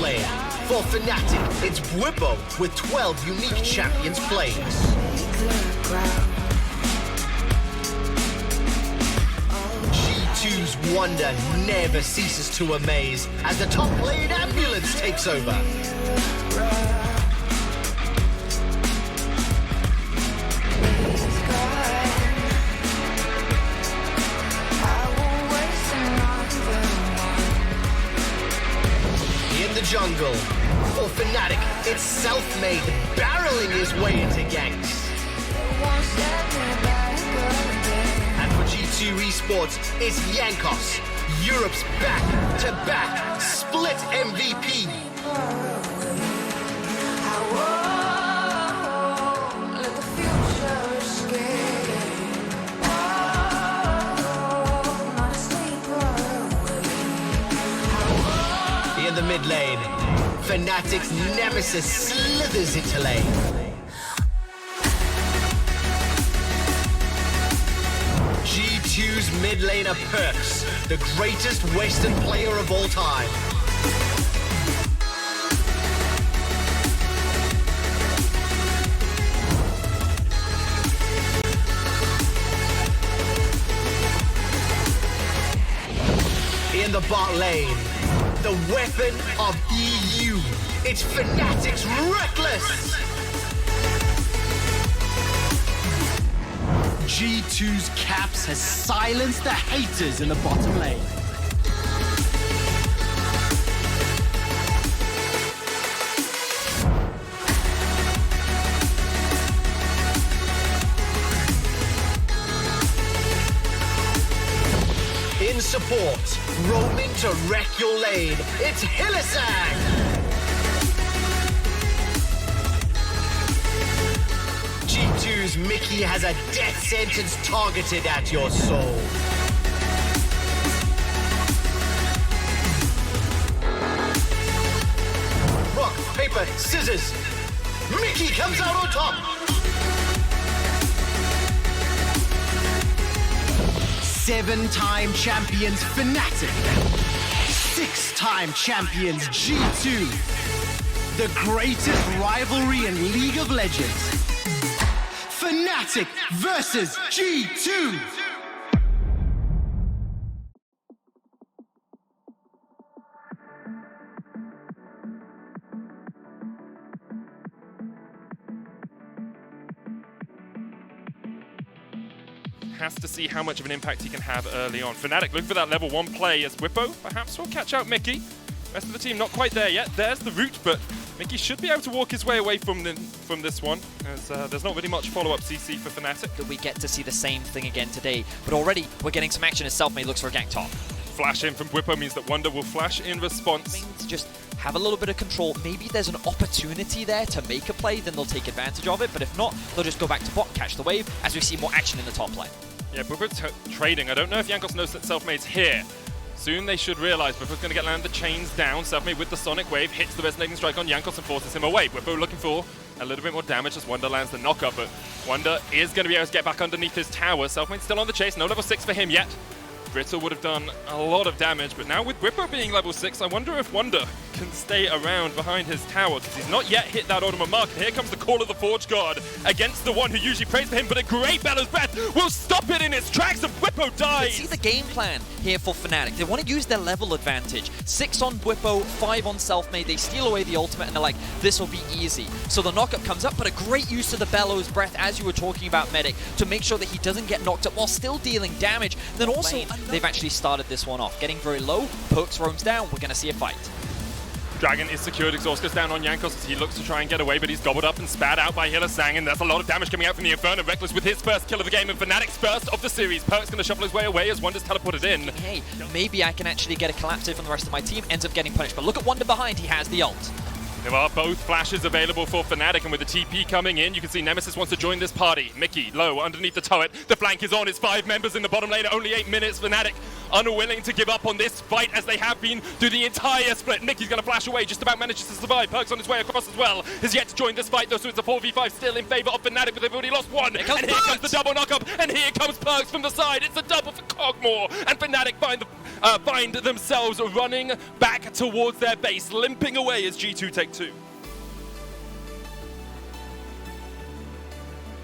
lane. For Fnatic, it's Bwipo with 12 unique champions played. G2's wonder never ceases to amaze as the top lane ambulance takes over. In the jungle, for Fnatic, it's self-made, barreling his way into ganks. And for G2 Esports, it's Yankos, Europe's back-to-back split MVP. In the mid lane, Fnatic's nemesis slithers into lane. G2's mid laner Perks, the greatest Western player of all time. In the bot lane, the weapon of EU. It's Fnatic's Reckless! G2's Caps has silenced the haters in the bottom lane. In support, roaming to wreck your lane, it's Hylissang! G2's Mickey has a death sentence targeted at your soul. Rock, paper, scissors. Mickey comes out on top. 7-time champions Fnatic. 6-time champions G2. The greatest rivalry in League of Legends. Fnatic versus G2. Has to see how much of an impact he can have early on. Fnatic looking for that level 1 play as Bwipo perhaps will catch out Mickey. Rest of the team not quite there yet. There's the route, but Mickey should be able to walk his way away from this one, as there's not really much follow-up CC for Fnatic. That we get to see the same thing again today, but already we're getting some action as Selfmade looks for a gank top. Flash in from Bwipo means that Wonder will flash in response. Means just have a little bit of control. Maybe there's an opportunity there to make a play, then they'll take advantage of it, but if not, they'll just go back to bot, catch the wave, as we see more action in the top lane. Yeah, Bwipo's trading. I don't know if Yankos knows that Selfmade's here. Soon they should realize Bwipo's going to get land the chains down. Selfmade with the Sonic Wave hits the resonating strike on Yankos and forces him away. Bwipo looking for a little bit more damage as Wonder lands the knockup, but Wonder is going to be able to get back underneath his tower. Selfmade's still on the chase, no level 6 for him yet. Brittle would have done a lot of damage, but now with Bwipo being level 6, I wonder if Wonder can stay around behind his tower, because he's not yet hit that Autumn mark. And here comes the call of the Forge God against the one who usually prays for him, but a great Bellow's Breath will stop it in its tracks, and Bwipo dies! See the game plan here for Fnatic. They want to use their level advantage. 6 on Bwipo, 5 on Selfmade. They steal away the ultimate, and they're like, this will be easy. So the knockup comes up, but a great use of the Bellow's Breath, as you were talking about, Medic, to make sure that he doesn't get knocked up while still dealing damage. And then also, they've actually started this one off. Getting very low, Pokes roams down, we're going to see a fight. Dragon is secured, Exhaust goes down on Yankos as he looks to try and get away, but he's gobbled up and spat out by Hylissang, and there's a lot of damage coming out from the Inferno. Reckless with his first kill of the game, and Fnatic's first of the series. Perk's going to shuffle his way away as Wonder's teleported in. Hey, maybe I can actually get a collapse here from the rest of my team, ends up getting punished, but look at Wonder behind, he has the ult. There are both flashes available for Fnatic, and with the TP coming in, you can see Nemesis wants to join this party. Mickey, low, underneath the turret. The flank is on, it's 5 members in the bottom lane, only 8 minutes. Fnatic unwilling to give up on this fight as they have been through the entire split. Mickey's going to flash away, just about manages to survive. Perks on his way across as well. Has yet to join this fight though, so it's a 4v5 still in favor of Fnatic, but they've already lost one. And here comes the double knock-up, and here comes Perks from the side. It's a double for Cogmore, and Fnatic find themselves running back towards their base, limping away as G2 take 2.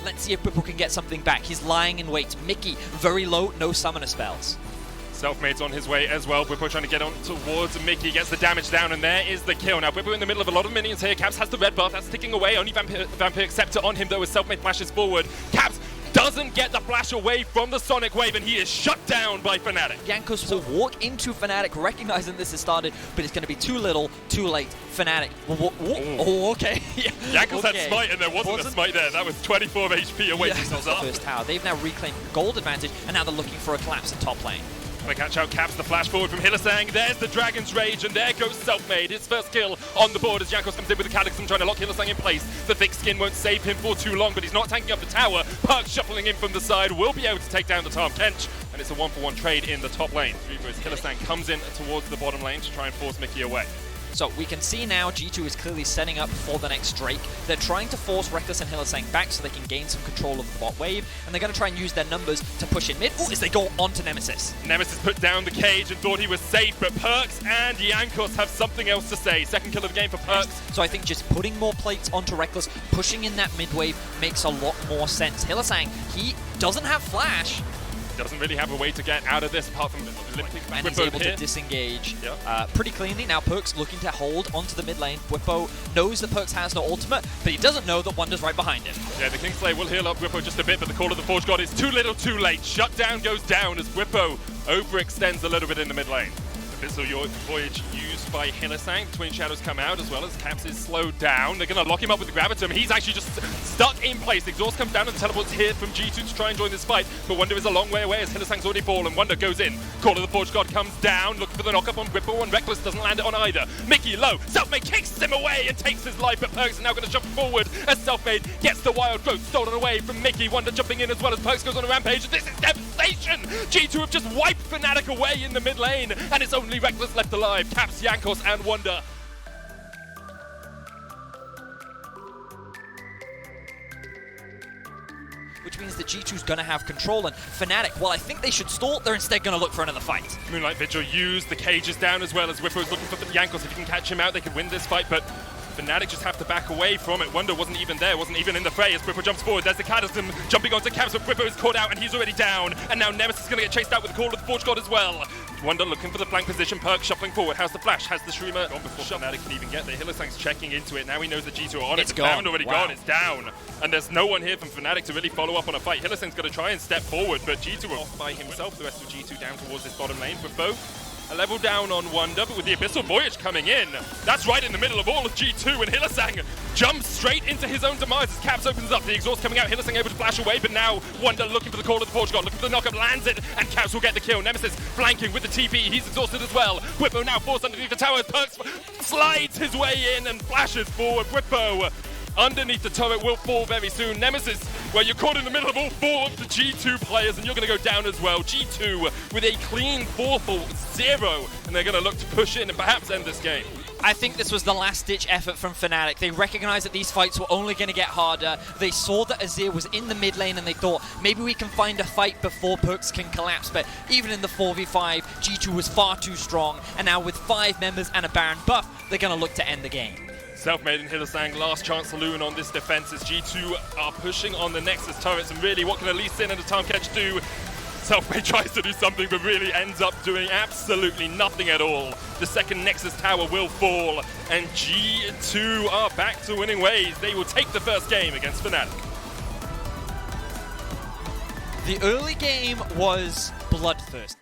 Let's see if Bwipo can get something back. He's lying in wait. Mickey, very low, no summoner spells. Selfmade's on his way as well. Bwipo trying to get on towards Mickey, gets the damage down, and there is the kill. Now Bwipo in the middle of a lot of minions here. Caps has the red buff, that's ticking away. Only Vampiric Scepter on him though as Selfmade flashes forward. Caps doesn't get the flash away from the Sonic Wave, and he is shut down by Fnatic. Jankos will walk into Fnatic, recognizing this has started, but it's going to be too little, too late. Fnatic. Oh, okay. Jankos had smite, and there wasn't a smite there. That was 24 HP away from the first tower. They've now reclaimed gold advantage, and now they're looking for a collapse in top lane. Gonna catch out Caps, the flash forward from Hylissang. There's the Dragon's Rage, and there goes Selfmade. His first kill on the board as Jankos comes in with the Cataclysm, trying to lock Hylissang in place. The thick skin won't save him for too long, but he's not tanking up the tower. Perks shuffling in from the side will be able to take down the Tahm Kench, and it's a 1-for-1 trade in the top lane. Hylissang comes in towards the bottom lane to try and force Mickey away. So we can see now G2 is clearly setting up for the next Drake. They're trying to force Reckless and Hylissang back so they can gain some control of the bot wave, and they're going to try and use their numbers to push in mid. Ooh, as they go onto Nemesis. Nemesis put down the cage and thought he was safe, but Perks and Jankos have something else to say. Second kill of the game for Perks. So I think just putting more plates onto Reckless, pushing in that mid wave makes a lot more sense. Hylissang, he doesn't have flash. Doesn't really have a way to get out of this apart from limping back. And he's able to disengage pretty cleanly. Now Perks looking to hold onto the mid lane. Bwipo knows that Perks has no ultimate, but he doesn't know that Wonder's right behind him. Yeah, the Kingslayer will heal up Bwipo just a bit, but the Call of the Forge God is too little too late. Shutdown goes down as Bwipo overextends a little bit in the mid lane. Abyssal Voyage used by Hylissang. Twin Shadows come out as well as Caps is slowed down. They're going to lock him up with the Gravitum. He's actually just stuck in place. Exhaust comes down and teleports here from G2 to try and join this fight. But Wonder is a long way away as Hylissang's already fallen. Wonder goes in. Call of the Forge God comes down, looking for the knock-up on Bwipo, and Reckless doesn't land it on either. Mickey low. Selfmade kicks him away and takes his life, but Perks is now going to jump forward as Selfmade gets the Wild Growth stolen away from Mickey. Wonder jumping in as well as Perks goes on a rampage. This is devastation! G2 have just wiped Fnatic away in the mid lane, and it's only Reckless left alive. Caps, Jankos, and Wonder. Which means that G2's going to have control, and Fnatic, well, I think they should stall. They're instead going to look for another fight. Moonlight Vigil used the cages down as well as Whippo's looking for the Jankos. If he can catch him out, they could win this fight, but Fnatic just have to back away from it. Wonder wasn't even there, wasn't even in the fray as Bwipo jumps forward. There's the Cataclysm jumping onto Caps, but Bwipo is caught out and he's already down. And now Nemesis is going to get chased out with the Call of the Forge God as well. Wonder looking for the flank position. Perks shuffling forward. How's the flash? Has the Shriemer gone before Fnatic can even get there? Hylissang's checking into it. Now he knows that G2 are on it. It's gone. Already gone. It's down. And there's no one here from Fnatic to really follow up on a fight. Hylissang's going to try and step forward, but G2 are off by himself. The rest of G2 down towards this bottom lane. Bwipo a level down on Wonder, but with the Abyssal Voyage coming in, that's right in the middle of all of G2, and Hylissang jumps straight into his own demise as Caps opens up. The exhaust coming out, Hylissang able to flash away, but now Wonder looking for the Call of the Forge God, looking for the knockup, lands it, and Caps will get the kill. Nemesis flanking with the TP, he's exhausted as well. Bwipo now forced underneath the tower, Perks slides his way in and flashes forward. Bwipo underneath the turret will fall very soon. Nemesis, well, you're caught in the middle of all four of the G2 players, and you're going to go down as well. G2 with a clean 4-0, and they're going to look to push in and perhaps end this game. I think this was the last-ditch effort from Fnatic. They recognized that these fights were only going to get harder. They saw that Azir was in the mid lane, and they thought, maybe we can find a fight before Perks can collapse. But even in the 4v5, G2 was far too strong, and now with 5 members and a Baron buff, they're going to look to end the game. Selfmade and Hylissang, last chance saloon on this defense as G2 are pushing on the Nexus turrets, and really what can Elise Sin and the Tahm Kench do? Selfmade tries to do something but really ends up doing absolutely nothing at all. The second Nexus tower will fall, and G2 are back to winning ways. They will take the first game against Fnatic. The early game was bloodthirsty.